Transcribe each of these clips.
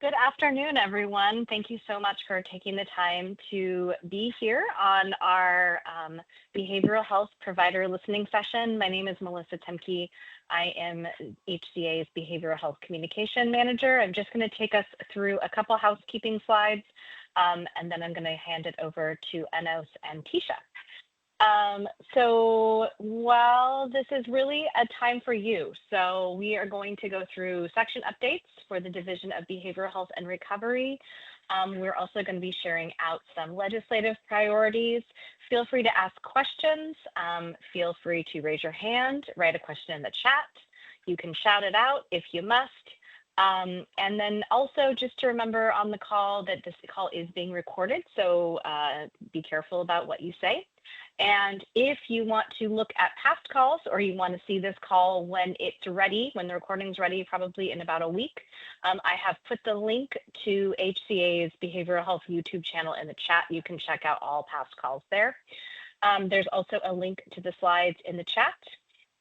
Good afternoon, everyone. Thank you so much for taking the time to be here on our behavioral health provider listening session. My name is Melissa Temke. I am HCA's Behavioral Health Communication Manager. I'm just going to take us through a couple housekeeping slides, and then I'm going to hand it over to Enos and Tisha. So while this is really a time for you, so we are going to go through section updates for the Division of Behavioral Health and Recovery. We're also going to be sharing out some legislative priorities. Feel free to ask questions. Feel free to raise your hand, write a question in the chat. You can shout it out if you must. And then also just to remember on the call that this call is being recorded, so be careful about what you say. And if you want to look at past calls or you want to see this call when it's ready, when the recording's ready, probably in about a week, I have put the link to HCA's Behavioral Health YouTube channel in the chat. You can check out all past calls there. There's also a link to the slides in the chat.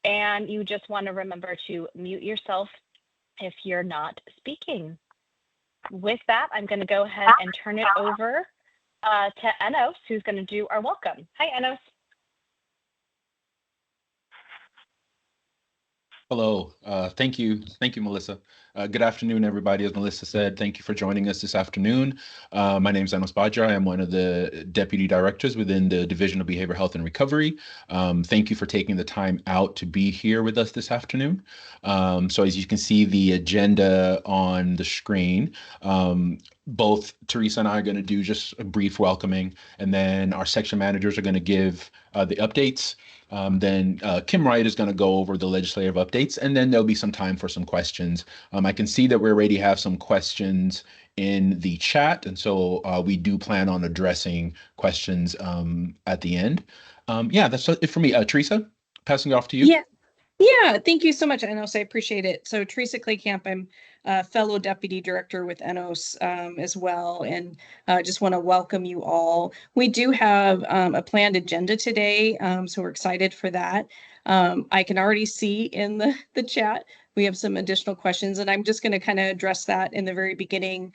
And you just want to remember to mute yourself if you're not speaking. With that, I'm going to go ahead and turn it over to Enos, who's going to do our welcome. Hi, Enos. Hello. Thank you. Thank you, Melissa. Good afternoon, everybody. As Melissa said, thank you for joining us this afternoon. My name is Enos Badra. I am one of the deputy directors within the Division of Behavioral Health and Recovery. Thank you for taking the time out to be here with us this afternoon. So as you can see the agenda on the screen, both Teresa and I are going to do just a brief welcoming, and then our section managers are going to give the updates. Then Kim Wright is going to go over the legislative updates, and then there'll be some time for some questions. I can see that we already have some questions in the chat, and so we do plan on addressing questions at the end. Yeah, that's it for me. Teresa, passing it off to you. Yeah, thank you so much, Enos. I appreciate it. So Teresa Claycamp, I'm a fellow deputy director with Enos as well, and just want to welcome you all. We do have a planned agenda today, so we're excited for that. I can already see in the chat we have some additional questions, and I'm just going to kind of address that in the very beginning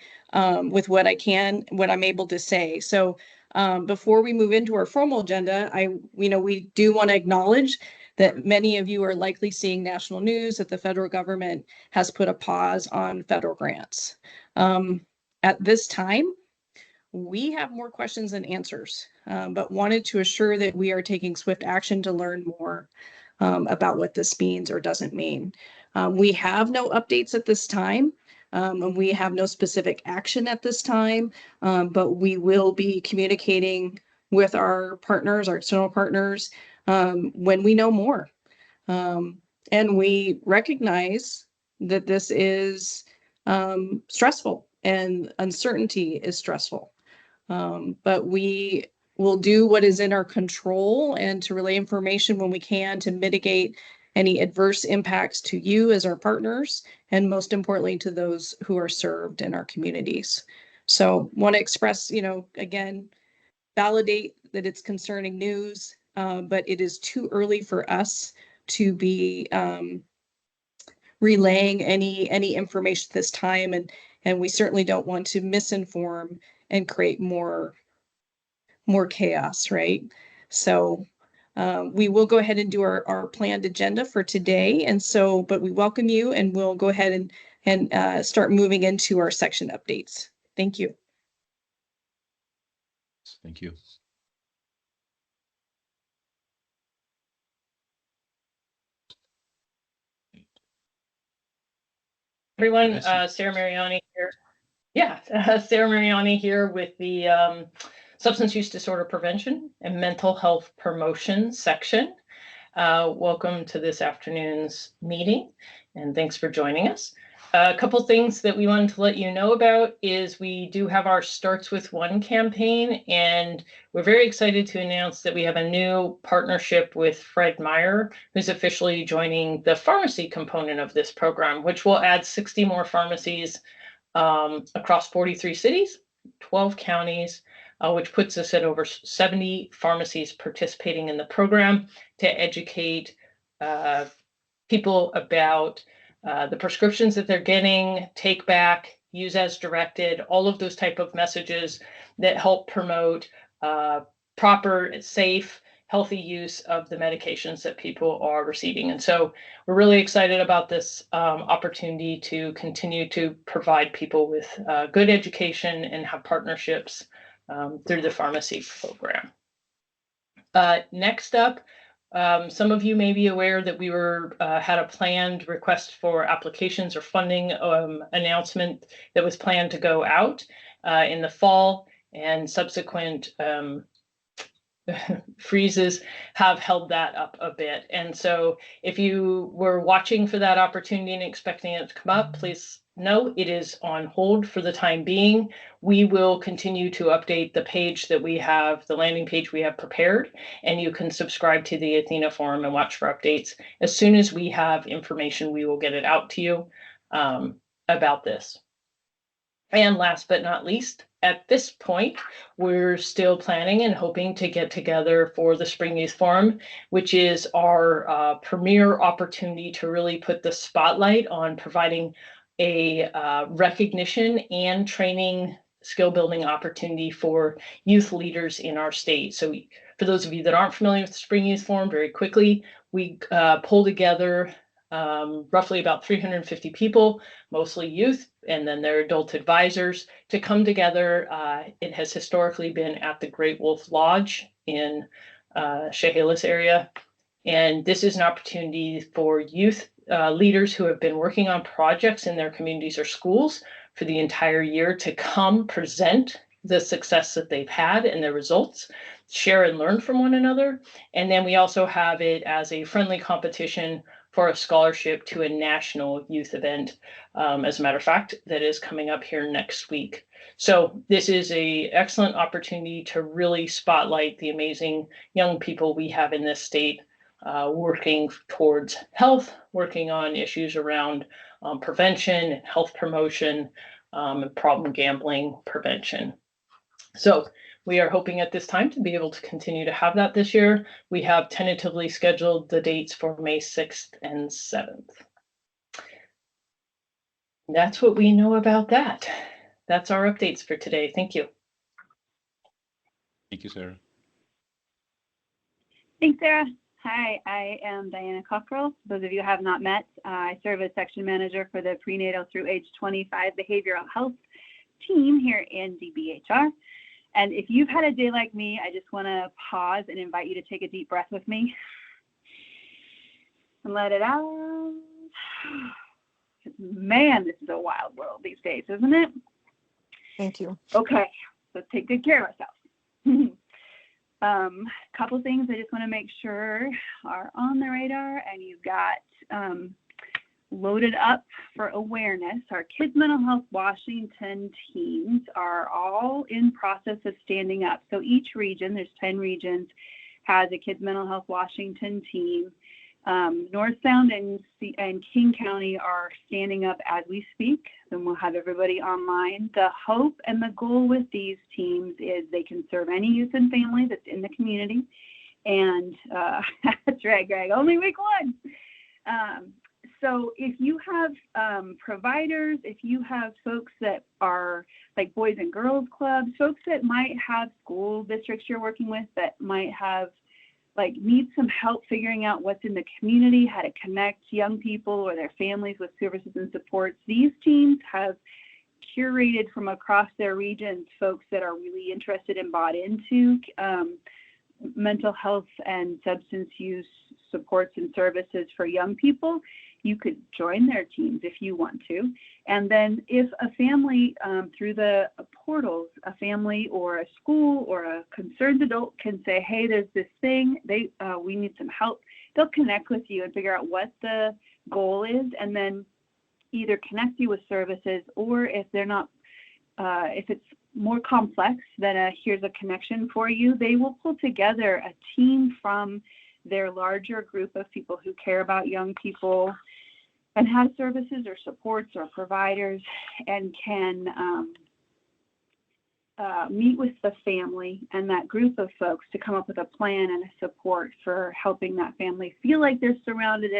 with what I'm able to say. So before we move into our formal agenda, we do want to acknowledge that many of you are likely seeing national news that the federal government has put a pause on federal grants. At this time, we have more questions than answers, but wanted to assure that we are taking swift action to learn more about what this means or doesn't mean. We have no updates at this time, and we have no specific action at this time, but we will be communicating with our partners, our external partners, when we know more. And we recognize that this is stressful and uncertainty is stressful. But we will do what is in our control and to relay information when we can to mitigate any adverse impacts to you as our partners, and most importantly to those who are served in our communities. So want to express, again, validate that it's concerning news, but it is too early for us to be relaying any information at this time, and we certainly don't want to misinform and create more chaos, right? So we will go ahead and do our planned agenda for today, but we welcome you, and we'll go ahead and start moving into our section updates. Thank you. Thank you. Everyone, Sarah Mariani here. Yeah, Sarah Mariani here with the Substance Use Disorder Prevention and Mental Health Promotion section. Welcome to this afternoon's meeting, and thanks for joining us. A couple things that we wanted to let you know about is we do have our Starts With One campaign, and we're very excited to announce that we have a new partnership with Fred Meyer, who's officially joining the pharmacy component of this program, which will add 60 more pharmacies across 43 cities, 12 counties, which puts us at over 70 pharmacies participating in the program to educate people about the prescriptions that they're getting, take back, use as directed, all of those type of messages that help promote proper, safe, healthy use of the medications that people are receiving. And so we're really excited about this opportunity to continue to provide people with good education and have partnerships through the pharmacy program. Next up, some of you may be aware that we had a planned request for applications or funding announcement that was planned to go out in the fall, and subsequent freezes have held that up a bit. And so if you were watching for that opportunity and expecting it to come up, please know it is on hold for the time being. We will continue to update the page that we have, the landing page we have prepared, and you can subscribe to the Athena forum and watch for updates. As soon as we have information, we will get it out to you about this. And last but not least, at this point, we're still planning and hoping to get together for the Spring Youth Forum, which is our premier opportunity to really put the spotlight on providing a recognition and training skill building opportunity for youth leaders in our state. So for those of you that aren't familiar with the Spring Youth Forum, very quickly, we pull together roughly about 350 people, mostly youth, and then their adult advisors, to come together. It has historically been at the Great Wolf Lodge in Chehalis area. And this is an opportunity for youth leaders who have been working on projects in their communities or schools for the entire year to come present the success that they've had and their results, share and learn from one another. And then we also have it as a friendly competition for a scholarship to a national youth event, as a matter of fact, that is coming up here next week. So this is an excellent opportunity to really spotlight the amazing young people we have in this state, working towards health, working on issues around prevention and health promotion, and problem gambling prevention. So we are hoping at this time to be able to continue to have that this year. We have tentatively scheduled the dates for May 6th and 7th. That's what we know about that. That's our updates for today. Thank you. Thank you, Sarah. Thanks, Sarah. Hi, I am Diana Cockrell. Those of you who have not met, I serve as section manager for the prenatal through age 25 behavioral health team here in DBHR. And if you've had a day like me, I just want to pause and invite you to take a deep breath with me and let it out. Man, this is a wild world these days, isn't it? Thank you. Okay, let's take good care of ourselves. Couple things I just want to make sure are on the radar, and you've got loaded up for awareness. Our Kids Mental Health Washington teams are all in process of standing up. So each region, there's 10 regions, has a Kids Mental Health Washington team. North Sound and King County are standing up as we speak. Then we'll have everybody online. The hope and the goal with these teams is they can serve any youth and family that's in the community. And that's right, Greg, only week one. So if you have providers, if you have folks that are like Boys and Girls Clubs, folks that might have school districts you're working with that might have need some help figuring out what's in the community, how to connect young people or their families with services and supports, these teams have curated from across their regions folks that are really interested and bought into mental health and substance use supports and services for young people. You could join their teams if you want to. And then if a family, through the portals, a family or a school or a concerned adult can say, hey, there's this thing, we need some help, they'll connect with you and figure out what the goal is, and then either connect you with services, or if they're not, if it's more complex than here's a connection for you, they will pull together a team from their larger group of people who care about young people and have services or supports or providers, and can meet with the family and that group of folks to come up with a plan and a support for helping that family feel like they're surrounded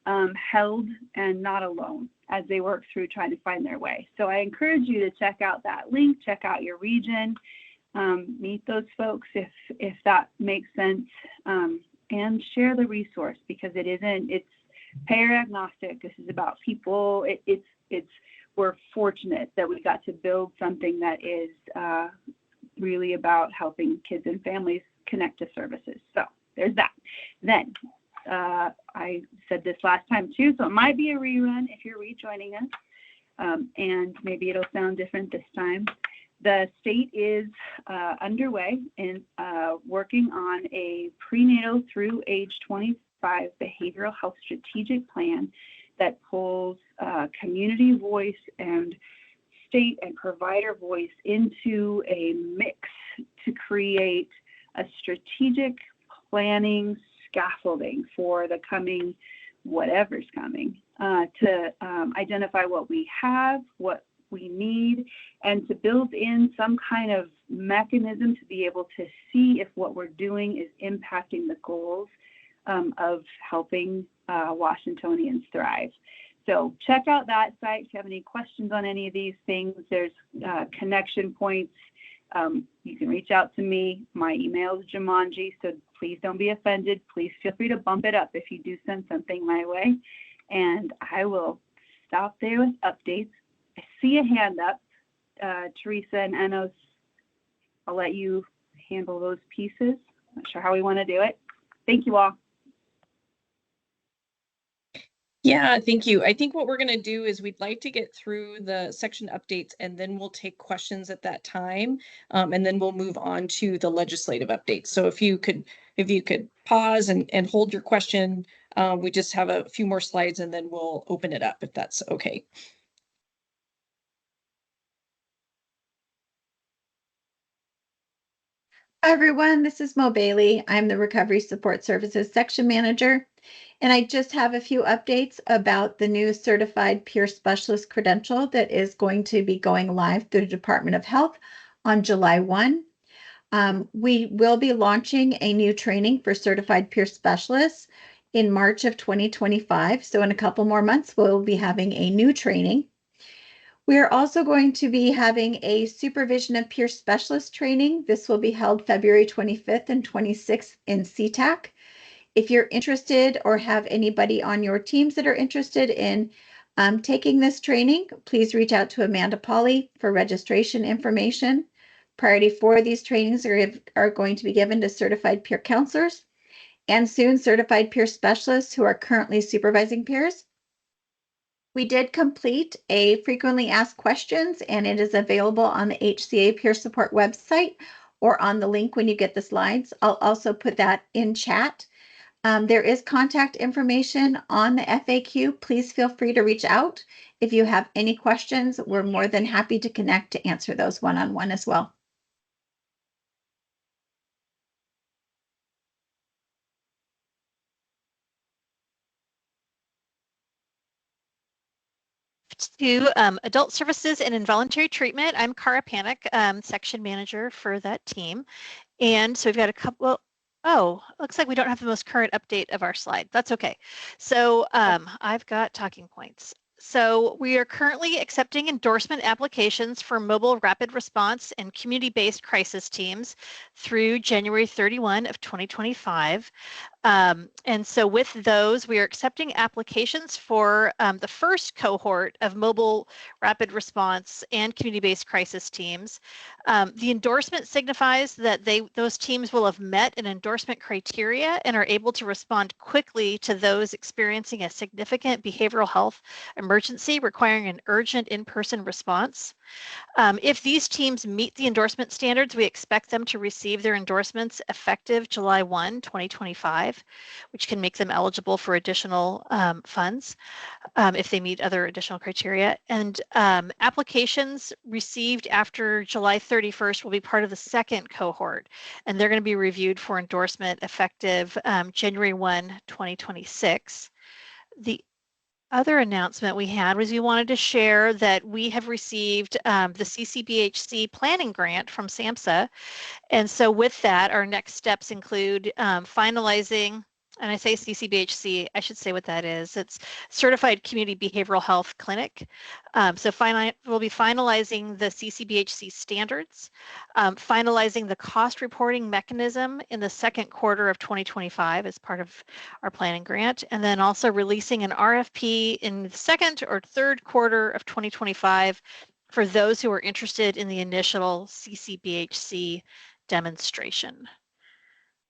and held and not alone as they work through trying to find their way. So I encourage you to check out that link, check out your region, meet those folks if that makes sense, and share the resource, because it's payer agnostic. This is about people. We're fortunate that we got to build something that is really about helping kids and families connect to services. So there's that. Then I said this last time too, so it might be a rerun if you're rejoining us, and maybe it'll sound different this time. The state is underway in working on a prenatal through age 25 behavioral health strategic plan that pulls community voice and state and provider voice into a mix to create a strategic planning scaffolding for the coming, whatever's coming, to identify what we have, what we need, and to build in some kind of mechanism to be able to see if what we're doing is impacting the goals of helping Washingtonians thrive. So check out that site. If you have any questions on any of these things, there's connection points. You can reach out to me. My email is Jumanji, so please don't be offended. Please feel free to bump it up if you do send something my way. And I will stop there with updates. I see a hand up. Teresa and Enos, I'll let you handle those pieces. Not sure how we want to do it. Thank you all. Yeah, thank you. I think what we're going to do is we'd like to get through the section updates, and then we'll take questions at that time, and then we'll move on to the legislative updates. So if you could pause and hold your question, we just have a few more slides, and then we'll open it up if that's okay. Hi everyone, this is Mo Bailey. I'm the Recovery Support Services Section Manager, and I just have a few updates about the new Certified Peer Specialist credential that is going to be going live through the Department of Health on July 1. We will be launching a new training for Certified Peer Specialists in March of 2025. So in a couple more months, we'll be having a new training. We are also going to be having a Supervision of Peer Specialist training. This will be held February 25th and 26th in CTAC. If you're interested or have anybody on your teams that are interested in taking this training, please reach out to Amanda Pauley for registration information. Priority for these trainings are going to be given to certified peer counselors and soon certified peer specialists who are currently supervising peers. We did complete a frequently asked questions, and it is available on the HCA Peer Support website or on the link when you get the slides. I'll also put that in chat. There is contact information on the FAQ. Please feel free to reach out. If you have any questions, we're more than happy to connect to answer those one-on-one as well. To adult services and involuntary treatment. I'm Cara Panic, section manager for that team. And so we've got a couple, looks like we don't have the most current update of our slide. That's okay. So I've got talking points. So we are currently accepting endorsement applications for mobile rapid response and community-based crisis teams through January 31 of 2025. And so with those, we are accepting applications for the first cohort of mobile rapid response and community-based crisis teams. The endorsement signifies that those teams will have met an endorsement criteria and are able to respond quickly to those experiencing a significant behavioral health emergency requiring an urgent in-person response. If these teams meet the endorsement standards, we expect them to receive their endorsements effective July 1, 2025, which can make them eligible for additional funds if they meet other additional criteria. And applications received after July 31st will be part of the second cohort, and they're going to be reviewed for endorsement effective January 1, 2026. The other announcement we had was we wanted to share that we have received the CCBHC planning grant from SAMHSA. And so with that, our next steps include finalizing and I say CCBHC, I should say what that is. It's Certified Community Behavioral Health Clinic. So we'll be finalizing the CCBHC standards, finalizing the cost reporting mechanism in the second quarter of 2025 as part of our planning grant, and then also releasing an RFP in the second or third quarter of 2025 for those who are interested in the initial CCBHC demonstration.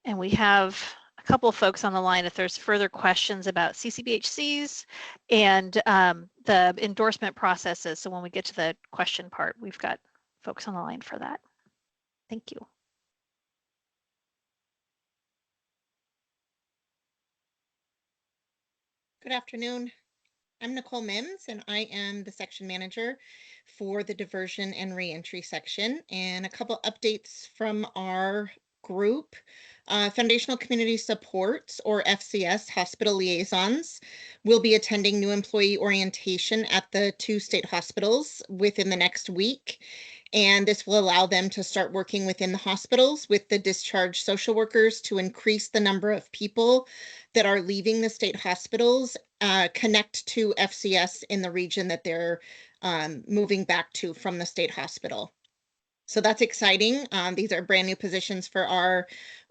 And we have a couple of folks on the line if there's further questions about CCBHCs and the endorsement processes. So when we get to the question part, we've got folks on the line for that. Thank you. Good afternoon. I'm Nicole Mims, and I am the section manager for the diversion and reentry section. And a couple updates from our group. Foundational Community Supports, or FCS, hospital liaisons will be attending new employee orientation at the 2 state hospitals within the next week. And this will allow them to start working within the hospitals with the discharged social workers to increase the number of people that are leaving the state hospitals, connect to FCS in the region that they're moving back to from the state hospital. So that's exciting. These are brand new positions for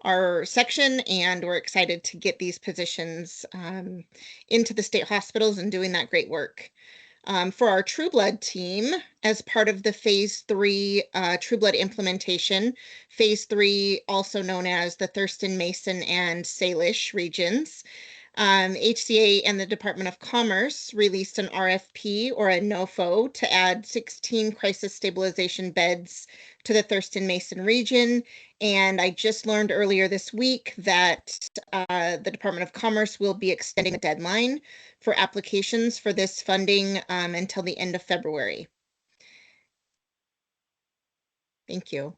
our section, and we're excited to get these positions into the state hospitals and doing that great work. For our True Blood team, as part of the Phase 3 True Blood implementation, Phase 3, also known as the Thurston, Mason, and Salish regions, HCA and the Department of Commerce released an RFP, or a NOFO, to add 16 crisis stabilization beds to the Thurston Mason region. And I just learned earlier this week that the Department of Commerce will be extending the deadline for applications for this funding until the end of February. Thank you.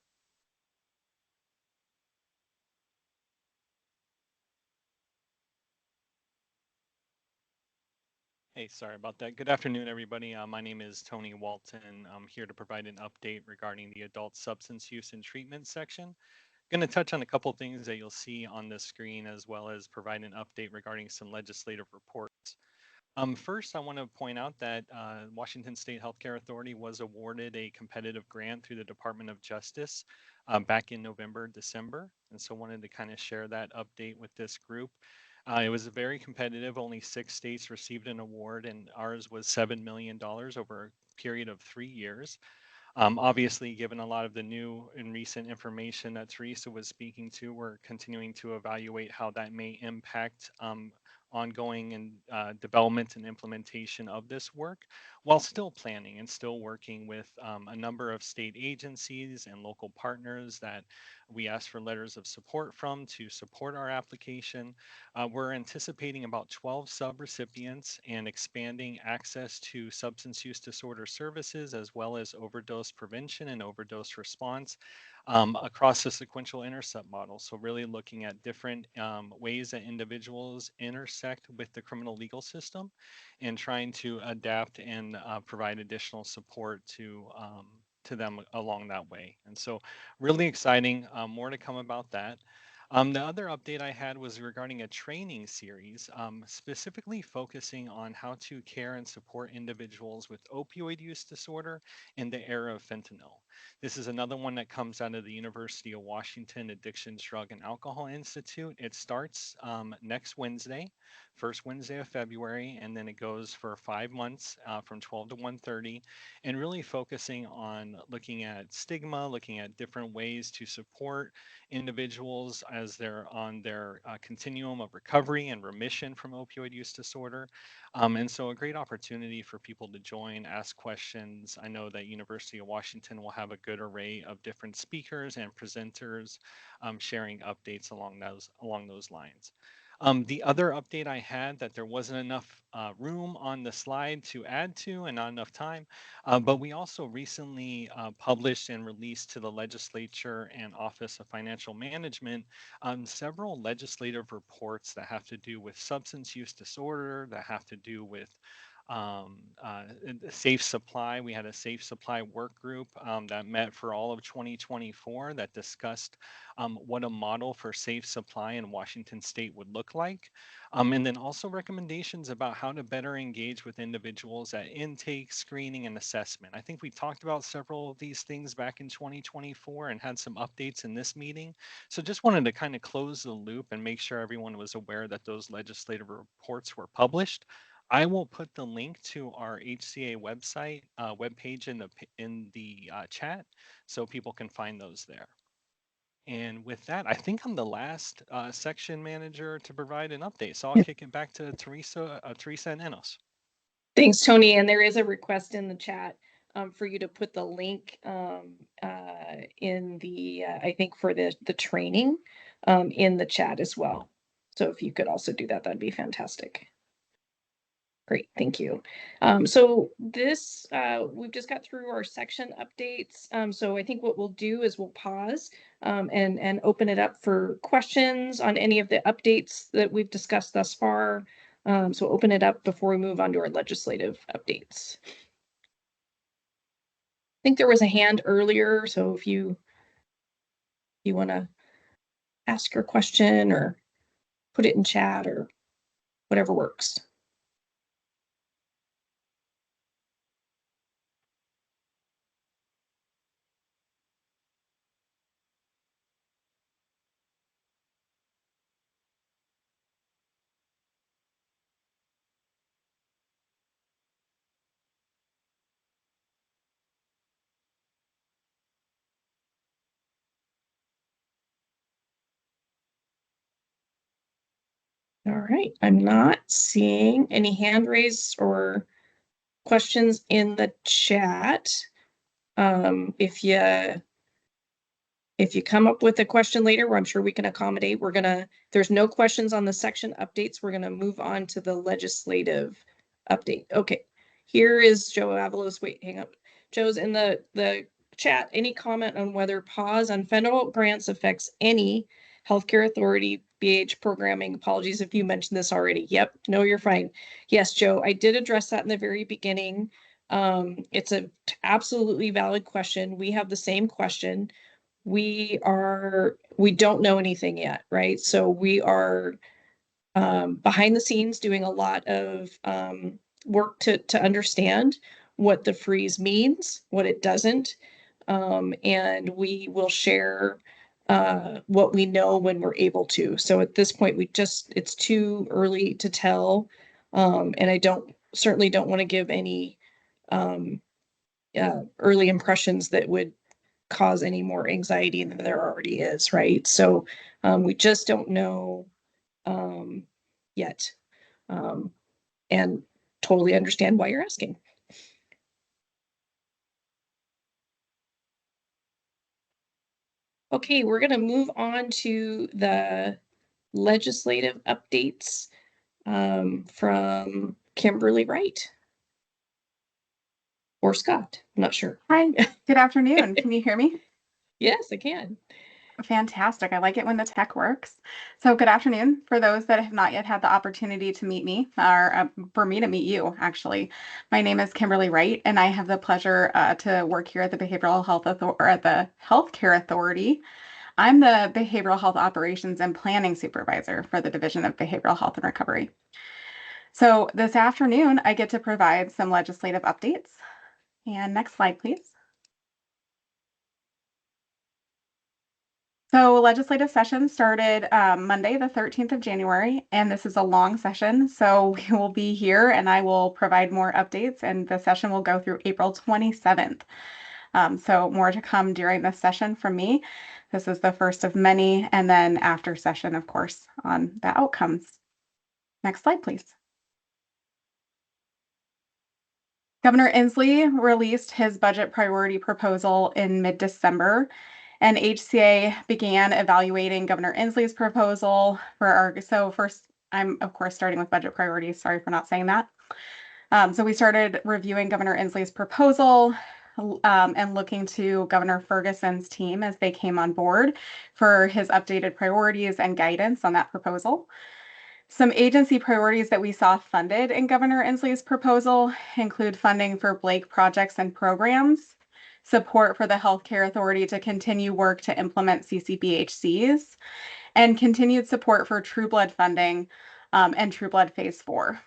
Hey, sorry about that. Good afternoon, everybody. My name is Tony Walton. I'm here to provide an update regarding the adult substance use and treatment section. Going to touch on a couple things that you'll see on the screen, as well as provide an update regarding some legislative reports. First, I want to point out that Washington State Healthcare Authority was awarded a competitive grant through the Department of Justice back in November, December. And so wanted to kind of share that update with this group. It was very competitive. Only 6 states received an award, and ours was $7 million over a period of 3 years. Obviously, given a lot of the new and recent information that Teresa was speaking to, we're continuing to evaluate how that may impact ongoing and development and implementation of this work, while still planning and still working with a number of state agencies and local partners that we asked for letters of support from to support our application. We're anticipating about 12 subrecipients and expanding access to substance use disorder services, as well as overdose prevention and overdose response across the sequential intercept model. So really looking at different ways that individuals intersect with the criminal legal system and trying to adapt and provide additional support to them along that way. And so really exciting, more to come about that. The other update I had was regarding a training series, specifically focusing on how to care and support individuals with opioid use disorder in the era of fentanyl. This is another one that comes out of the University of Washington Addictions, Drug, and Alcohol Institute. It starts next Wednesday, first Wednesday of February, and then it goes for 5 months from 12 to 1:30, and really focusing on looking at stigma, looking at different ways to support individuals as they're on their continuum of recovery and remission from opioid use disorder. And so a great opportunity for people to join, ask questions. I know that University of Washington will have a good array of different speakers and presenters sharing updates along those lines. The other update I had, that there wasn't enough room on the slide to add to and not enough time, but we also recently published and released to the legislature and Office of Financial Management several legislative reports that have to do with substance use disorder, that have to do with safe supply. We had a safe supply work group that met for all of 2024 that discussed what a model for safe supply in Washington State would look like. And then also recommendations about how to better engage with individuals at intake, screening, and assessment. I think we talked about several of these things back in 2024 and had some updates in this meeting. So just wanted to kind of close the loop and make sure everyone was aware that those legislative reports were published. I will put the link to our HCA website webpage in the chat so people can find those there. And with that, I think I'm the last section manager to provide an update. So I'll kick it back to Teresa and Enos. Thanks, Tony. And there is a request in the chat for you to put the link in the, I think for the training in the chat as well. So if you could also do that, that'd be fantastic. Great, thank you. So this, we've just got through our section updates. So I think what we'll do is we'll pause and open it up for questions on any of the updates that we've discussed thus far. So open it up before we move on to our legislative updates. I think there was a hand earlier, so if you want to ask your question or put it in chat or whatever works. All right, I'm not seeing any hand raised or questions in the chat. If you come up with a question later, where I'm sure we can accommodate, there's no questions on the section updates. We're gonna move on to the legislative update. Okay, here is Joe Avalos. Wait, hang up. Joe's in the chat. Any comment on whether pause on federal grants affects any healthcare authority BH programming? Apologies if you mentioned this already. Yep, no, you're fine. Yes, Joe, I did address that in the very beginning. It's a absolutely valid question. We have the same question. We don't know anything yet, right? So we are behind the scenes doing a lot of work to understand what the freeze means, what it doesn't, and we will share what we know when we're able to. So at this point, it's too early to tell, and I certainly don't want to give any early impressions that would cause any more anxiety than there already is, right? So we just don't know yet, and totally understand why you're asking. Okay, we're going to move on to the legislative updates from Kimberly Wright or Scott. I'm not sure. Hi, good afternoon. Can you hear me? Yes, I can. Fantastic. I like it when the tech works. So good afternoon. For those that have not yet had the opportunity to meet me, or for me to meet you, actually, my name is Kimberly Wright, and I have the pleasure to work here at the Behavioral Health or at the Healthcare Authority. I'm the Behavioral Health Operations and Planning Supervisor for the Division of Behavioral Health and Recovery. So this afternoon, I get to provide some legislative updates. And next slide, please. So legislative session started Monday, the 13th of January, and this is a long session. So we will be here and I will provide more updates, and the session will go through April 27th. So more to come during this session from me. This is the first of many, and then after session, of course, on the outcomes. Next slide, please. Governor Inslee released his budget priority proposal in mid-December, and HCA began evaluating Governor Inslee's proposal so first, I'm of course starting with budget priorities. Sorry for not saying that. So we started reviewing Governor Inslee's proposal and looking to Governor Ferguson's team as they came on board for his updated priorities and guidance on that proposal. Some agency priorities that we saw funded in Governor Inslee's proposal include funding for Blake projects and programs, support for the Healthcare Authority to continue work to implement CCBHCs, and continued support for True Blood funding and True Blood Phase 4.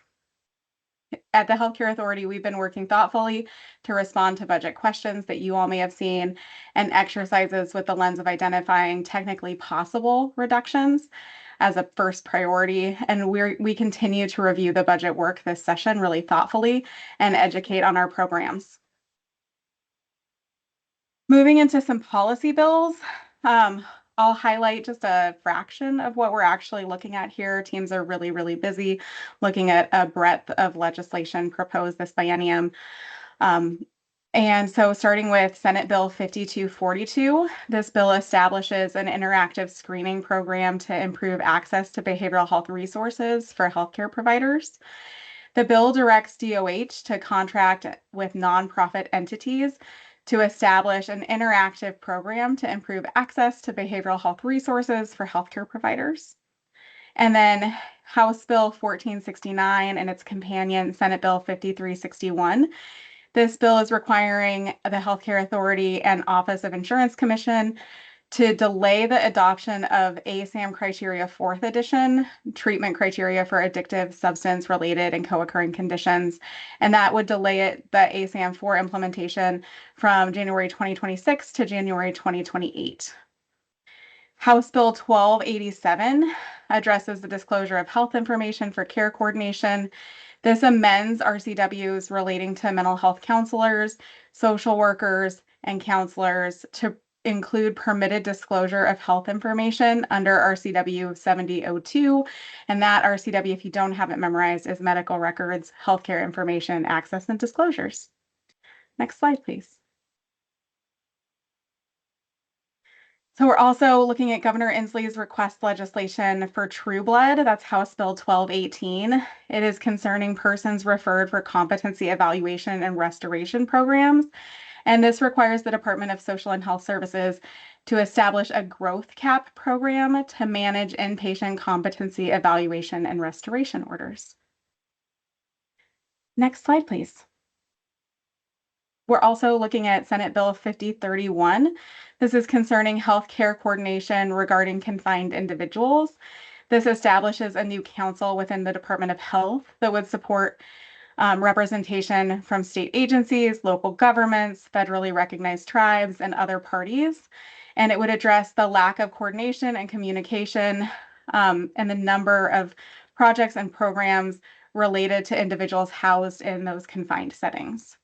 At the Healthcare Authority, we've been working thoughtfully to respond to budget questions that you all may have seen and exercises with the lens of identifying technically possible reductions as a first priority. And we continue to review the budget work this session really thoughtfully and educate on our programs. Moving into some policy bills, I'll highlight just a fraction of what we're actually looking at here. Teams are really, really busy looking at a breadth of legislation proposed this biennium. And so starting with Senate Bill 5242, this bill establishes an interactive screening program to improve access to behavioral health resources for healthcare providers. The bill directs DOH to contract with nonprofit entities to establish an interactive program to improve access to behavioral health resources for healthcare providers. And then House Bill 1469 and its companion Senate Bill 5361. This bill is requiring the Healthcare Authority and Office of Insurance Commission to delay the adoption of ASAM criteria 4th edition, treatment criteria for addictive substance related and co-occurring conditions. And that would delay the ASAM 4 implementation from January 2026 to January 2028. House Bill 1287 addresses the disclosure of health information for care coordination. This amends RCWs relating to mental health counselors, social workers, and counselors to include permitted disclosure of health information under RCW 7002. And that RCW, if you don't have it memorized, is medical records, healthcare information, access, and disclosures. Next slide, please. So we're also looking at Governor Inslee's request legislation for True Blood. That's House Bill 1218. It is concerning persons referred for competency evaluation and restoration programs. And this requires the Department of Social and Health Services to establish a growth cap program to manage inpatient competency evaluation and restoration orders. Next slide, please. We're also looking at Senate Bill 5031. This is concerning healthcare coordination regarding confined individuals. This establishes a new council within the Department of Health that would support representation from state agencies, local governments, federally recognized tribes, and other parties. And it would address the lack of coordination and communication and the number of projects and programs related to individuals housed in those confined settings.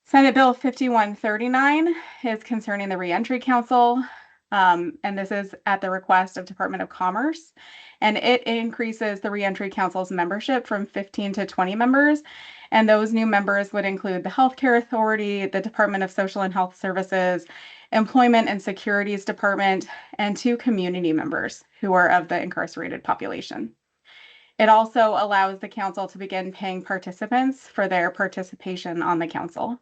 Senate Bill 5139 is concerning the Reentry Council, and this is at the request of Department of Commerce, and it increases the Reentry Council's membership from 15 to 20 members, and those new members would include the Healthcare Authority, the Department of Social and Health Services, Employment and Securities Department, and 2 community members who are of the incarcerated population. It also allows the council to begin paying participants for their participation on the council.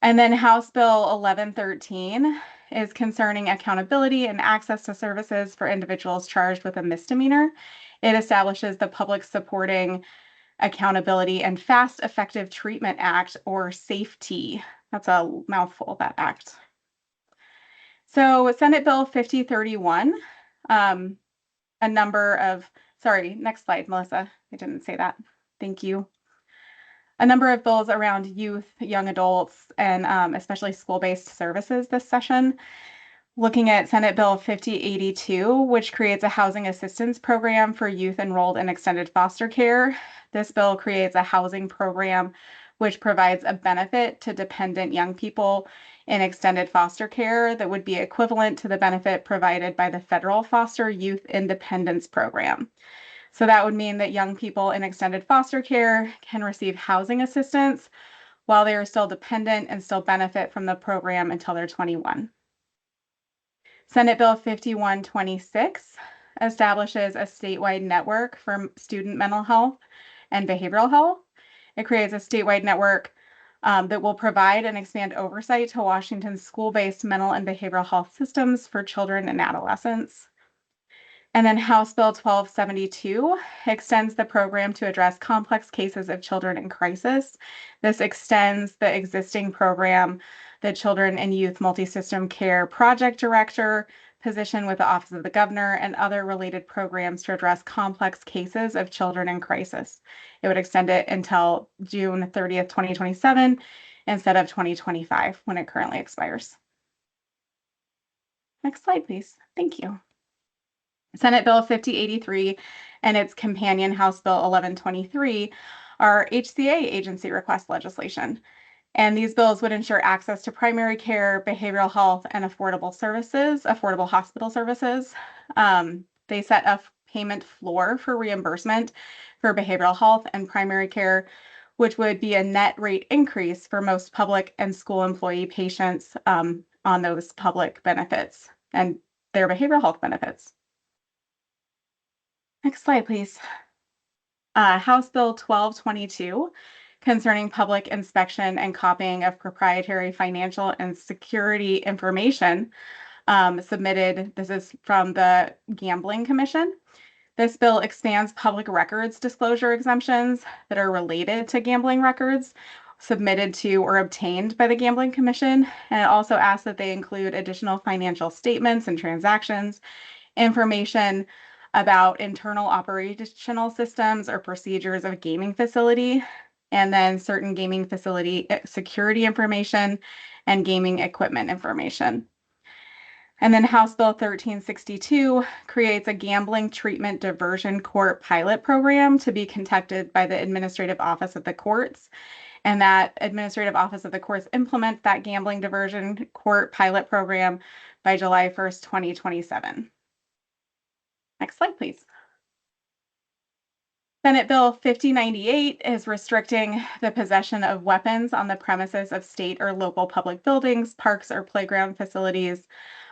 And then House Bill 1113 is concerning accountability and access to services for individuals charged with a misdemeanor. It establishes the Public Supporting Accountability and Fast Effective Treatment Act, or SAFET. That's a mouthful, that act. So Senate Bill 5031, a number of, sorry, next slide, Melissa. I didn't say that. Thank you. A number of bills around youth, young adults, and especially school-based services this session. Looking at Senate Bill 5082, which creates a housing assistance program for youth enrolled in extended foster care. This bill creates a housing program which provides a benefit to dependent young people in extended foster care that would be equivalent to the benefit provided by the federal Foster Youth Independence Program. So that would mean that young people in extended foster care can receive housing assistance while they are still dependent and still benefit from the program until they're 21. Senate Bill 5126 establishes a statewide network for student mental health and behavioral health. It creates a statewide network that will provide and expand oversight to Washington's school-based mental and behavioral health systems for children and adolescents. And then House Bill 1272 extends the program to address complex cases of children in crisis. This extends the existing program, the Children and Youth Multi-System Care Project Director position with the Office of the Governor, and other related programs to address complex cases of children in crisis. It would extend it until June 30th, 2027, instead of 2025, when it currently expires. Next slide, please. Thank you. Senate Bill 5083 and its companion House Bill 1123 are HCA agency request legislation. And these bills would ensure access to primary care, behavioral health, and affordable services, affordable hospital services. They set a payment floor for reimbursement for behavioral health and primary care, which would be a net rate increase for most public and school employee patients on those public benefits and their behavioral health benefits. Next slide, please. House Bill 1222 concerning public inspection and copying of proprietary financial and security information submitted. This is from the Gambling Commission. This bill expands public records disclosure exemptions that are related to gambling records submitted to or obtained by the Gambling Commission. And it also asks that they include additional financial statements and transactions, information about internal operational systems or procedures of a gaming facility, and then certain gaming facility security information and gaming equipment information. And then House Bill 1362 creates a gambling treatment diversion court pilot program to be conducted by the Administrative Office of the Courts. And that Administrative Office of the Courts implements that gambling diversion court pilot program by July 1st, 2027. Next slide, please. Senate Bill 5098 is restricting the possession of weapons on the premises of state or local public buildings, parks, or playground facilities,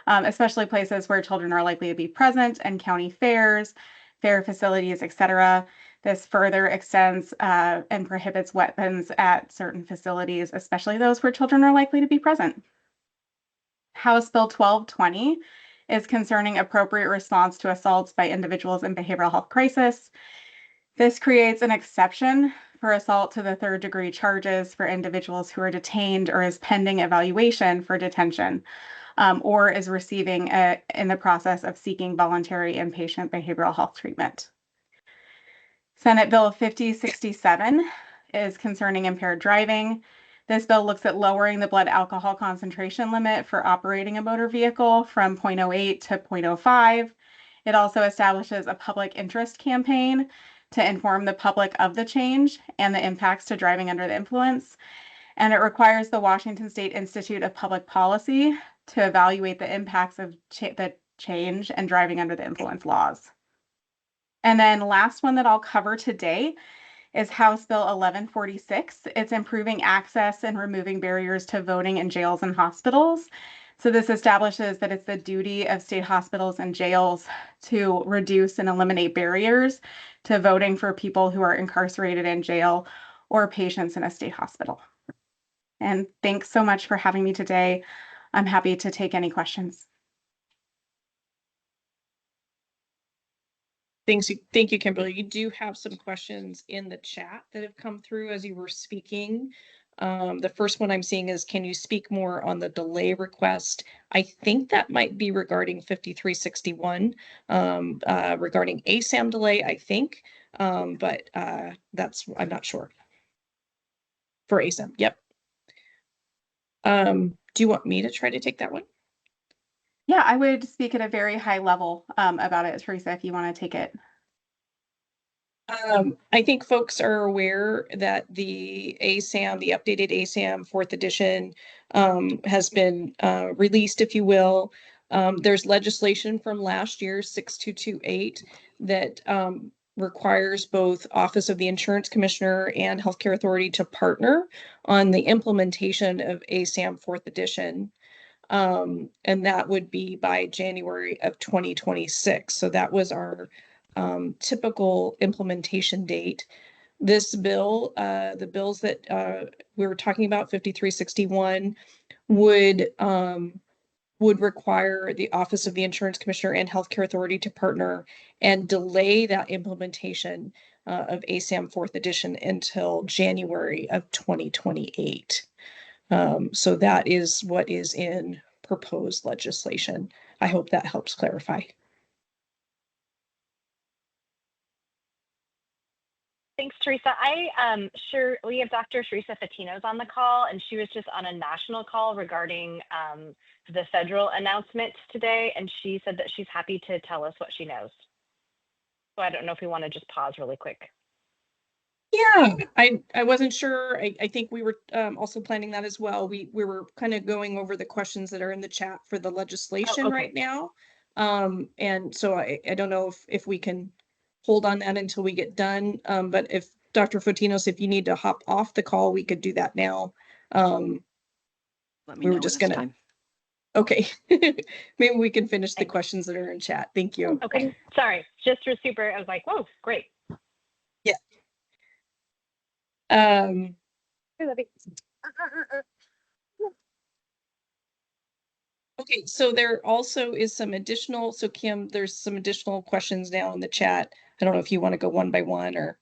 especially places where children are likely to be present, and county fairs, fair facilities, etc. This further extends and prohibits weapons at certain facilities, especially those where children are likely to be present. House Bill 1220 is concerning appropriate response to assaults by individuals in behavioral health crisis. This creates an exception for assault to the third-degree charges for individuals who are detained or is pending evaluation for detention, or is receiving in the process of seeking voluntary inpatient behavioral health treatment. Senate Bill 5067 is concerning impaired driving. This bill looks at lowering the blood alcohol concentration limit for operating a motor vehicle from 0.08 to 0.05. It also establishes a public interest campaign to inform the public of the change and the impacts to driving under the influence. And it requires the Washington State Institute of Public Policy to evaluate the impacts of the change and driving under the influence laws. And then last one that I'll cover today is House Bill 1146. It's improving access and removing barriers to voting in jails and hospitals. So this establishes that it's the duty of state hospitals and jails to reduce and eliminate barriers to voting for people who are incarcerated in jail or patients in a state hospital. And thanks so much for having me today. I'm happy to take any questions. Thank you, Kimberly. You do have some questions in the chat that have come through as you were speaking. The first one I'm seeing is, can you speak more on the delay request? I think that might be regarding 5361, regarding ASAM delay, I think, but I'm not sure. For ASAM, yep. Do you want me to try to take that one? Yeah, I would speak at a very high level about it, Teresa, if you want to take it. I think folks are aware that the ASAM, the updated ASAM 4th edition, has been released, if you will. There's legislation from last year, 6228, that requires both Office of the Insurance Commissioner and Healthcare Authority to partner on the implementation of ASAM 4th edition. And that would be by January of 2026. So that was our typical implementation date. This bill, the bills that we were talking about, 5361, would would require the Office of the Insurance Commissioner and Healthcare Authority to partner and delay that implementation of ASAM 4th edition until January of 2028. So that is what is in proposed legislation. I hope that helps clarify. Thanks, Teresa. Sure we have Dr. Teresa Fatino's on the call, and she was just on a national call regarding the federal announcements today, and she said that she's happy to tell us what she knows. So I don't know if we want to just pause really quick. Yeah, I wasn't sure. I think we were also planning that as well. We were kind of going over the questions that are in the chat for the legislation right now. And so I don't know if we can hold on that until we get done. But if Dr. Fotinos, if you need to hop off the call, we could do that now. Let me know. We were just gonna. Okay, maybe we can finish the questions that are in chat. Thank you. Okay, sorry, just for super. I was like, whoa, great. Yeah. Okay, so there also is some additional, so Kim, there's some additional questions now in the chat. I don't know if you want to go one by one or.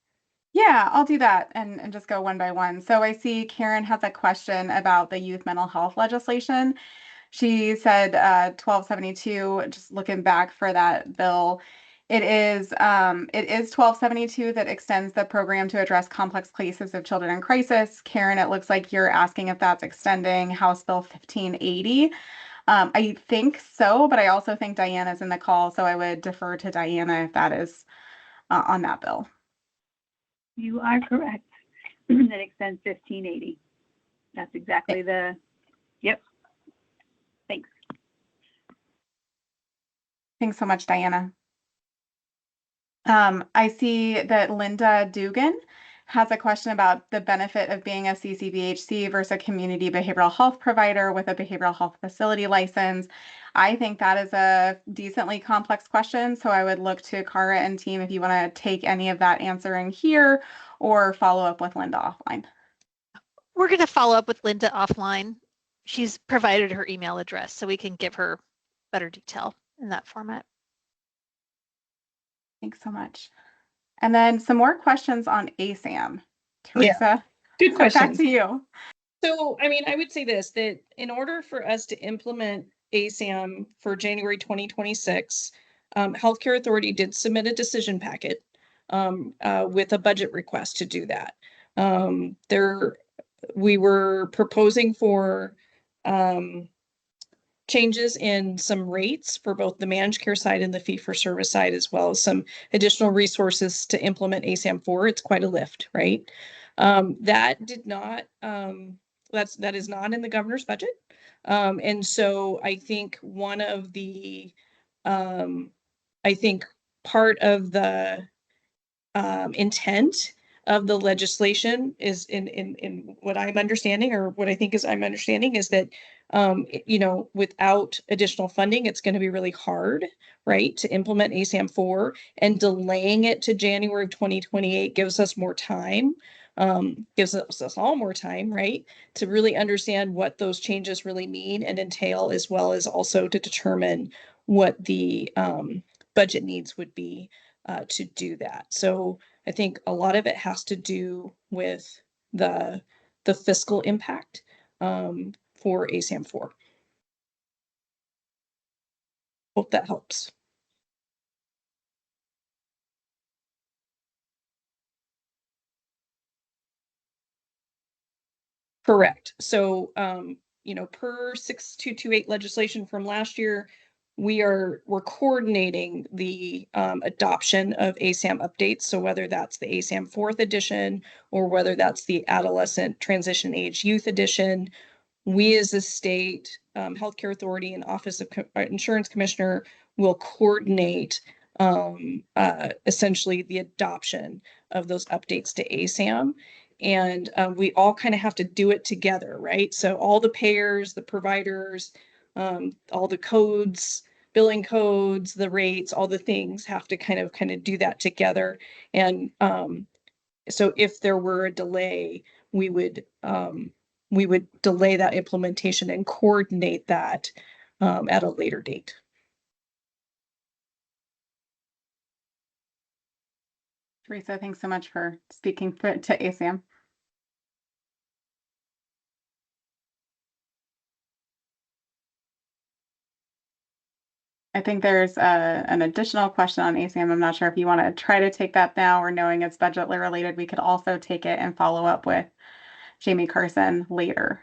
Yeah, I'll do that and just go one by one. So I see Karen has a question about the youth mental health legislation. She said 1272, just looking back for that bill, it is 1272 that extends the program to address complex cases of children in crisis. Karen, it looks like you're asking if that's extending House Bill 1580. I think so, but I also think Diana's in the call, so I would defer to Diana if that is on that bill. You are correct. That extends 1580. That's exactly yep. Thanks. Thanks so much, Diana. I see that Linda Dugan has a question about the benefit of being a CCBHC versus a community behavioral health provider with a behavioral health facility license. I think that is a decently complex question, so I would look to Cara and team if you want to take any of that answering here or follow up with Linda offline. We're going to follow up with Linda offline. She's provided her email address, so we can give her better detail in that format. Thanks so much. And then some more questions on ASAM. Teresa, yeah. Good question. Back to you. So, I mean, I would say this, that in order for us to implement ASAM for January 2026, Healthcare Authority did submit a decision packet with a budget request to do that. We were proposing for changes in some rates for both the managed care side and the fee-for-service side, as well as some additional resources to implement ASAM 4. It's quite a lift, right? That did not, that is not in the governor's budget. And so I think one of the, I think part of the intent of the legislation is in what I'm understanding, or what I think is I'm understanding, is that you know, without additional funding, it's going to be really hard, right, to implement ASAM 4, and delaying it to January of 2028 gives us more time, gives us all more time, right, to really understand what those changes really mean and entail, as well as also to determine what the budget needs would be to do that. So I think a lot of it has to do with the fiscal impact for ASAM 4. Hope that helps. Correct. So, you know, per 6228 legislation from last year, we're coordinating the adoption of ASAM updates. So whether that's the ASAM 4th edition or whether that's the adolescent transition age youth edition, we as a state healthcare authority and Office of Insurance Commissioner will coordinate essentially the adoption of those updates to ASAM. And we all kind of have to do it together, right? So all the payers, the providers, all the codes, billing codes, the rates, all the things have to kind of do that together. And so if there were a delay, we would delay that implementation and coordinate that at a later date. Teresa, thanks so much for speaking to ASAM. I think there's an additional question on ASAM. I'm not sure if you want to try to take that now, or knowing it's budgetly related, we could also take it and follow up with Jamie Carson later.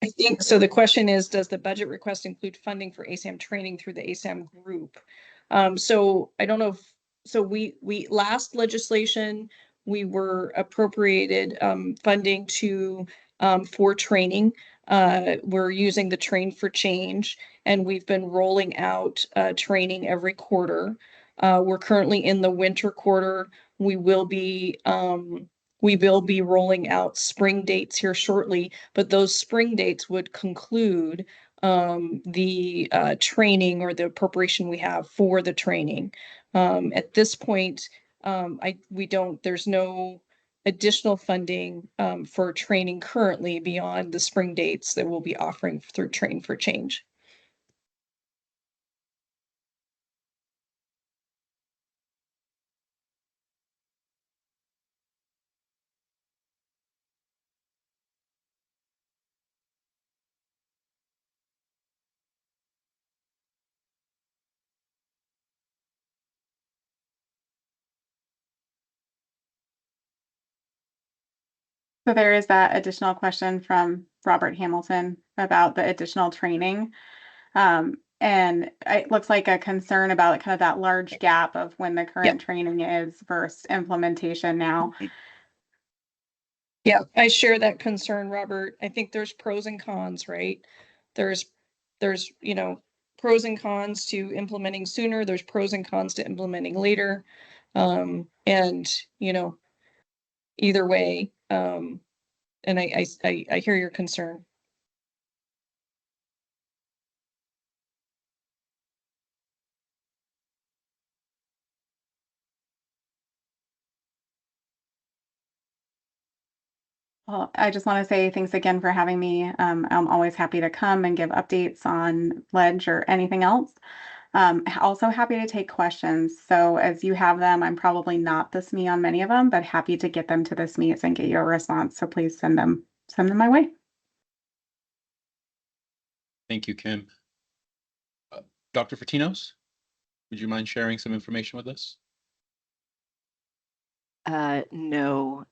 I think so. The question is, does the budget request include funding for ASAM training through the ASAM group? So I don't know if, so we last legislation, we were appropriated funding to for training. We're using the Train for Change, and we've been rolling out training every quarter. We're currently in the winter quarter. We will be rolling out spring dates here shortly, but those spring dates would conclude the training or the appropriation we have for the training. At this point, there's no additional funding for training currently beyond the spring dates that we'll be offering through Train for Change. So there is that additional question from Robert Hamilton about the additional training. And it looks like a concern about kind of that large gap of when the current training is versus implementation now. Yeah, I share that concern, Robert. I think there's pros and cons, right? There's pros and cons to implementing sooner. There's pros and cons to implementing later. And either way, and I hear your concern. Well, I just want to say thanks again for having me. I'm always happy to come and give updates on Ledge or anything else. Also happy to take questions. So as you have them, I'm probably not the SME on many of them, but happy to get them to the SMEs and get you a response. So please send them my way. Thank you, Kim. Dr. Fatinos, would you mind sharing some information with us? No,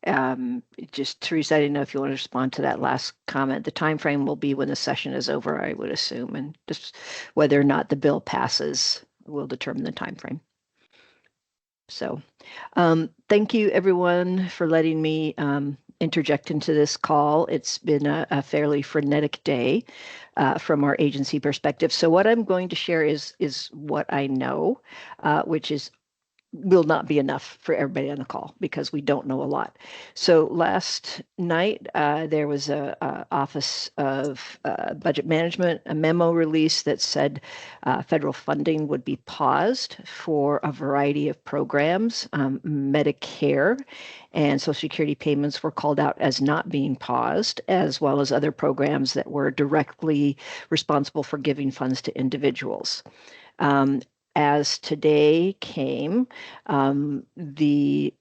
just Teresa, I didn't know if you want to respond to that last comment. The time frame will be when the session is over, I would assume, and just whether or not the bill passes will determine the time frame. So thank you, everyone, for letting me interject into this call. It's been a fairly frenetic day from our agency perspective. So what I'm going to share is what I know, which will not be enough for everybody on the call because we don't know a lot. So last night, there was a Office of Budget Management, a memo release that said federal funding would be paused for a variety of programs. Medicare and Social Security payments were called out as not being paused, as well as other programs that were directly responsible for giving funds to individuals. As today came, the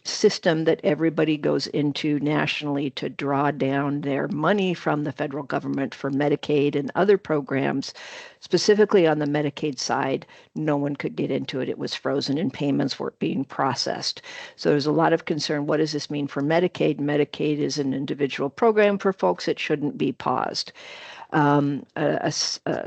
system that everybody goes into nationally to draw down their money from the federal government for Medicaid and other programs, specifically on the Medicaid side, no one could get into it. It was frozen and payments weren't being processed. So there's a lot of concern. What does this mean for Medicaid? Medicaid is an individual program for folks. It shouldn't be paused. A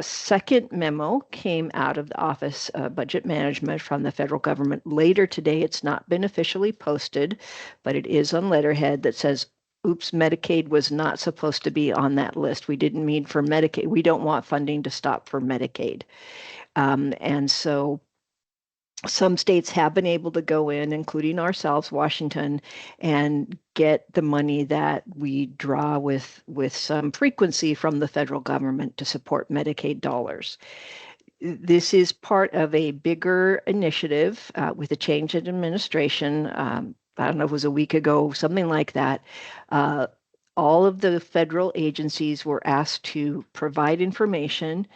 second memo came out of the Office of Budget Management from the federal government later today. It's not been officially posted, but it is on letterhead that says, oops, Medicaid was not supposed to be on that list. We didn't mean for Medicaid. We don't want funding to stop for Medicaid. And so some states have been able to go in, including ourselves, Washington, and get the money that we draw with some frequency from the federal government to support Medicaid dollars. This is part of a bigger initiative with a change in administration. I don't know if it was a week ago, something like that. all of the federal agencies were asked to provide information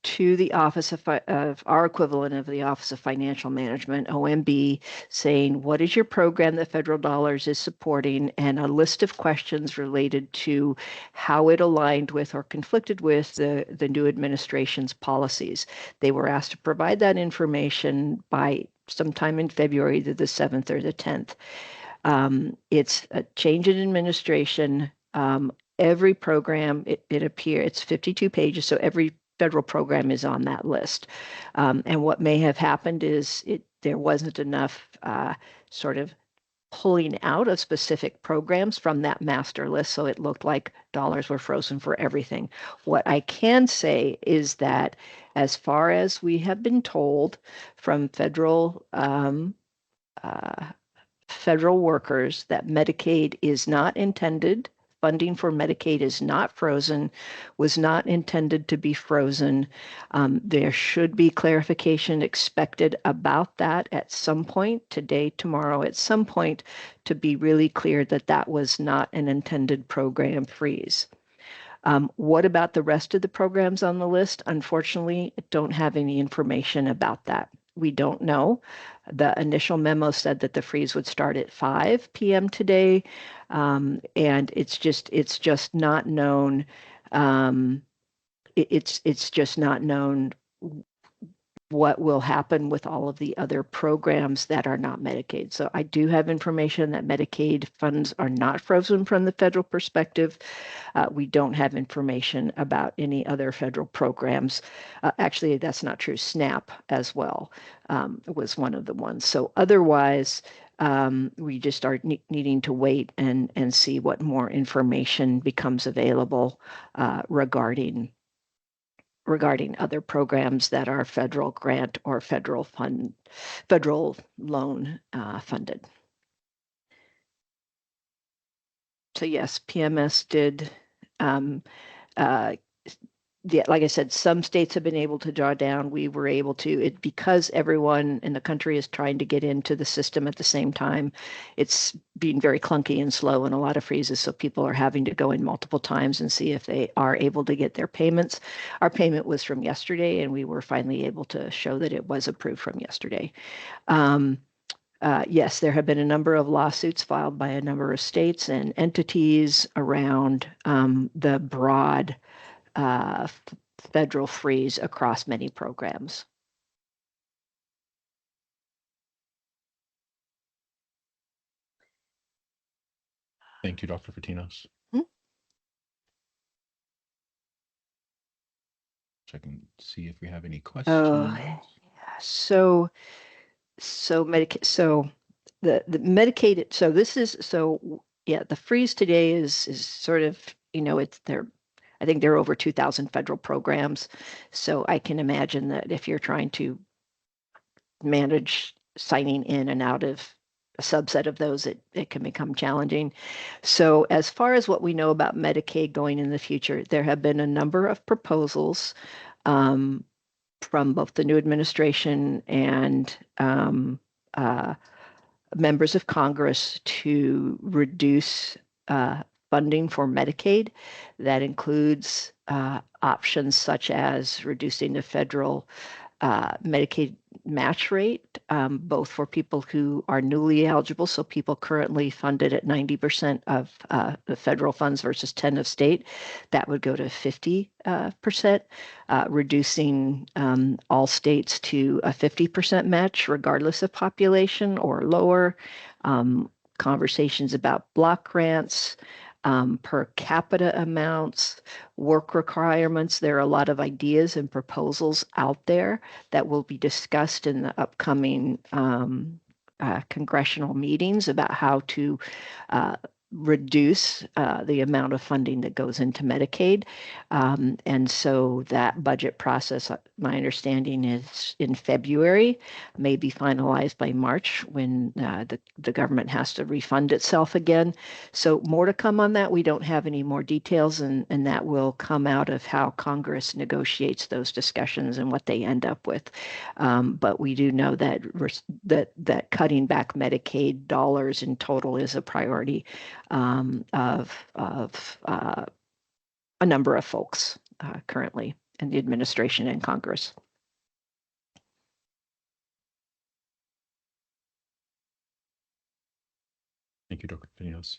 to the Office of our equivalent of the Office of Financial Management, OMB, saying what is your program that federal dollars is supporting, and a list of questions related to how it aligned with or conflicted with the new administration's policies. They were asked to provide that information by sometime in February, either the 7th or the 10th. It's a change in administration. Every program, it appears, it's 52 pages, so every federal program is on that list. And what may have happened is there wasn't enough sort of pulling out of specific programs from that master list, so it looked like dollars were frozen for everything. What I can say is that as far as we have been told from federal workers, that Medicaid is not intended, funding for Medicaid is not frozen, was not intended to be frozen. There should be clarification expected about that at some point, today, tomorrow, at some point, to be really clear that that was not an intended program freeze. What about the rest of the programs on the list? Unfortunately, don't have any information about that. We don't know. The initial memo said that the freeze would start at 5 p.m. today, and it's just not known. It's just not known what will happen with all of the other programs that are not Medicaid. So I do have information that Medicaid funds are not frozen from the federal perspective. We don't have information about any other federal programs. Actually, that's not true. SNAP as well was one of the ones. So otherwise, we just are needing to wait and see what more information becomes available regarding other programs that are federal grant or federal loan funded. So yes, PMS did, like I said, some states have been able to draw down. We were able to, because everyone in the country is trying to get into the system at the same time, it's being very clunky and slow and a lot of freezes. So people are having to go in multiple times and see if they are able to get their payments. Our payment was from yesterday, and we were finally able to show that it was approved from yesterday. Yes, there have been a number of lawsuits filed by a number of states and entities around the broad federal freeze across many programs. Thank you, Dr. Fatinos. Check and see if we have any questions. So Medicaid. So the Medicaid. So this is the freeze today is sort of, it's there. I think there are over 2,000 federal programs. So I can imagine that if you're trying to manage signing in and out of a subset of those, it can become challenging. So as far as what we know about Medicaid going in the future, there have been a number of proposals from both the new administration and members of Congress to reduce funding for Medicaid. That includes options such as reducing the federal Medicaid match rate, both for people who are newly eligible, so people currently funded at 90% of the federal funds versus 10 of state, that would go to 50%, reducing all states to a 50% match regardless of population or lower, conversations about block grants, per capita amounts, work requirements. There are a lot of ideas and proposals out there that will be discussed in the upcoming congressional meetings about how to reduce the amount of funding that goes into Medicaid. And so that budget process, my understanding is in February, may be finalized by March when the government has to refund itself again. So more to come on that. We don't have any more details, and that will come out of how Congress negotiates those discussions and what they end up with. But we do know that cutting back Medicaid dollars in total is a priority of a number of folks currently in the administration and Congress. Thank you, Dr. Fineos.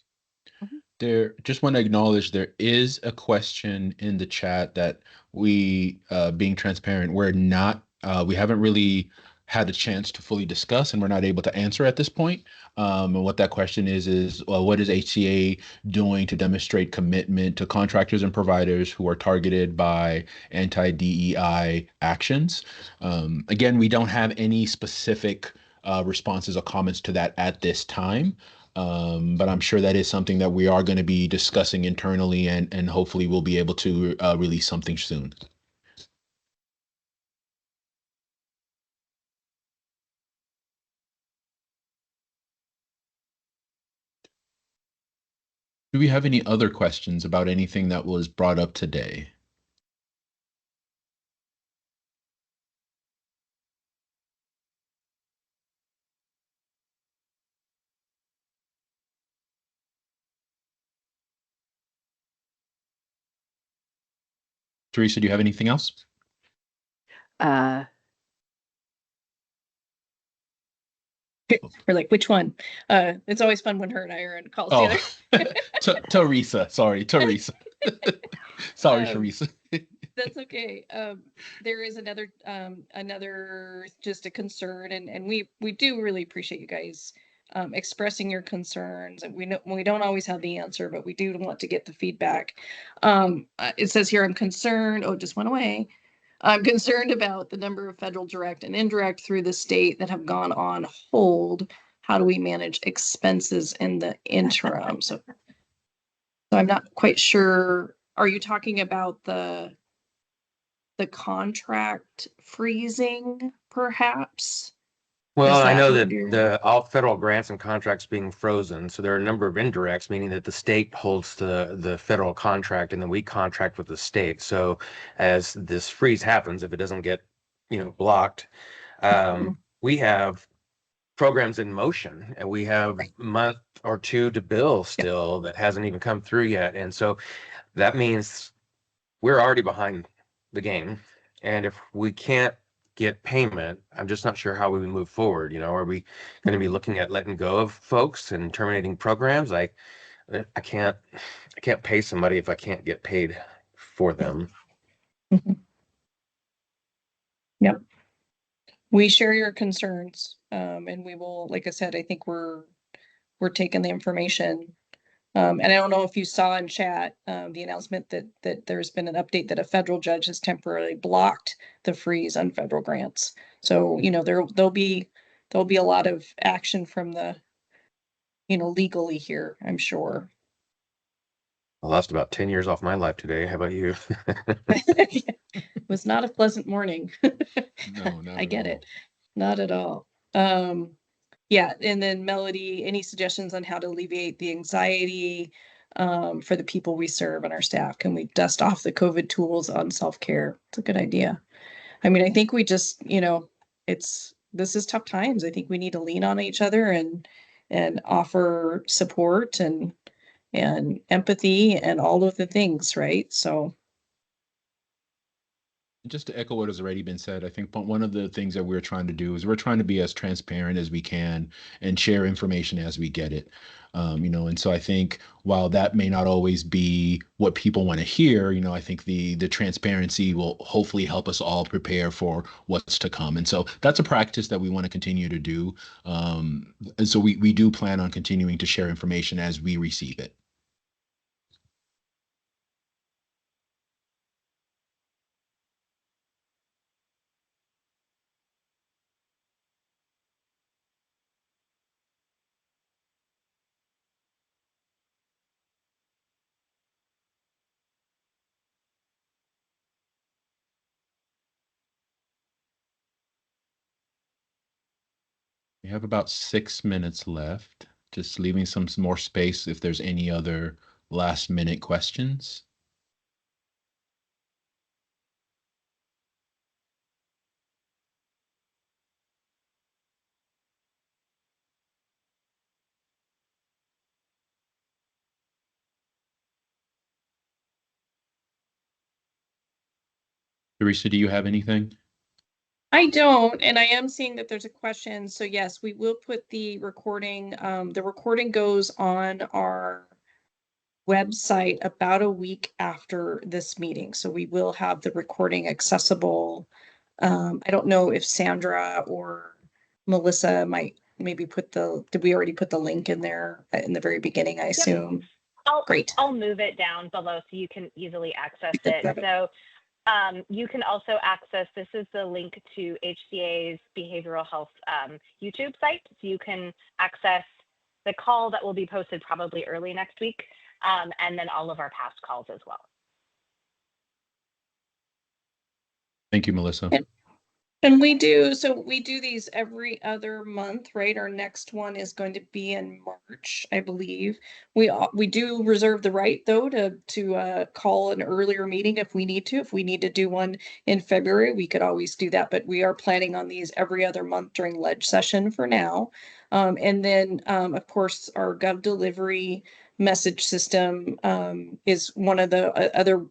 There, just want to acknowledge there is a question in the chat that we, being transparent, we haven't really had a chance to fully discuss, and we're not able to answer at this point. And what that question is what is HCA doing to demonstrate commitment to contractors and providers who are targeted by anti-DEI actions? Again, we don't have any specific responses or comments to that at this time. But I'm sure that is something that we are going to be discussing internally, and hopefully we'll be able to release something soon. Do we have any other questions about anything that was brought up today? Teresa, do you have anything else? We're like, which one? It's always fun when her and I are in calls together. Teresa, sorry, Teresa. Sorry, Teresa. That's okay. There is another just a concern, and we do really appreciate you guys expressing your concerns, and we don't always have the answer, but we do want to get the feedback. It says here, I'm concerned. Oh, it just went away. I'm concerned about the number of federal direct and indirect through the state that have gone on hold. How do we manage expenses in the interim? So I'm not quite sure. Are you talking about the contract freezing, perhaps? Well, I know that all federal grants and contracts being frozen, so there are a number of indirects, meaning that the state holds the federal contract, and then we contract with the state. So as this freeze happens, if it doesn't get, blocked, we have programs in motion, and we have a month or two to bill still that hasn't even come through yet. And so that means we're already behind the game. And if we can't get payment, I'm just not sure how we would move forward. Are we going to be looking at letting go of folks and terminating programs? I can't pay somebody if I can't get paid for them. Yep. We share your concerns, and we will, like I said, I think we're taking the information. And I don't know if you saw in chat the announcement that there's been an update that a federal judge has temporarily blocked the freeze on federal grants. So there'll be a lot of action from the legally here, I'm sure. I lost about 10 years off my life today. How about you? It was not a pleasant morning. No, not I get it. Not at all. Yeah, and then Melody, any suggestions on how to alleviate the anxiety for the people we serve and our staff? Can we dust off the COVID tools on self-care? It's a good idea. I mean, I think we just, this is tough times. I think we need to lean on each other and offer support and empathy and all of the things, right? So just to echo what has already been said, I think one of the things that we're trying to do is we're trying to be as transparent as we can and share information as we get it. And so I think while that may not always be what people want to hear, I think the transparency will hopefully help us all prepare for what's to come. And so that's a practice that we want to continue to do. And so we do plan on continuing to share information as we receive it. We have about 6 minutes left, just leaving some more space if there's any other last minute questions. Teresa, do you have anything? I don't, and I am seeing that there's a question. So yes, we will put the recording. The recording goes on our website about a week after this meeting. So we will have the recording accessible. I don't know if Sandra or Melissa might maybe did we already put the link in there in the very beginning, I assume? Great. I'll move it down below so you can easily access it. So you can also access, this is the link to HCA's behavioral health YouTube site. So you can access the call that will be posted probably early next week, and then all of our past calls as well. Thank you, Melissa. And we do these every other month, right? Our next one is going to be in March, I believe. We do reserve the right though to call an earlier meeting if we need to. If we need to do one in February, we could always do that. But we are planning on these every other month during ledge session for now. And then of course our Gov Delivery message system is one of the other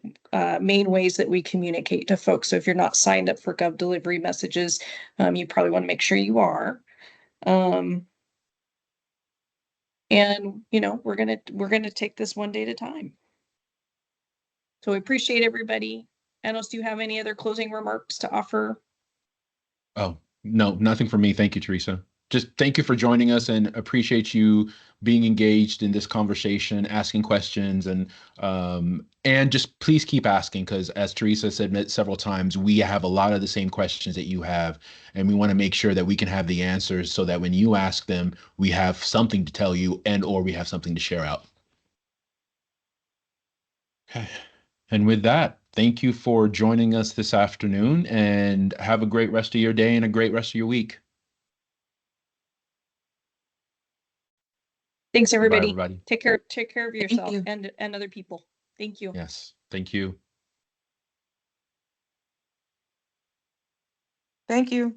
main ways that we communicate to folks. So if you're not signed up for Gov Delivery messages, you probably want to make sure you are. And you know, we're gonna take this one day at a time. So we appreciate everybody. Anos, do you have any other closing remarks to offer? Oh, no, nothing for me. Thank you, Teresa. Just thank you for joining us and appreciate you being engaged in this conversation, asking questions, and just please keep asking, because as Teresa said several times, we have a lot of the same questions that you have, and we want to make sure that we can have the answers so that when you ask them, we have something to tell you or we have something to share out. Okay. And with that, thank you for joining us this afternoon, and have a great rest of your day and a great rest of your week. Thanks, everybody. Bye, everybody. Take care of yourself and other people. Thank you. Yes, thank you. Thank you.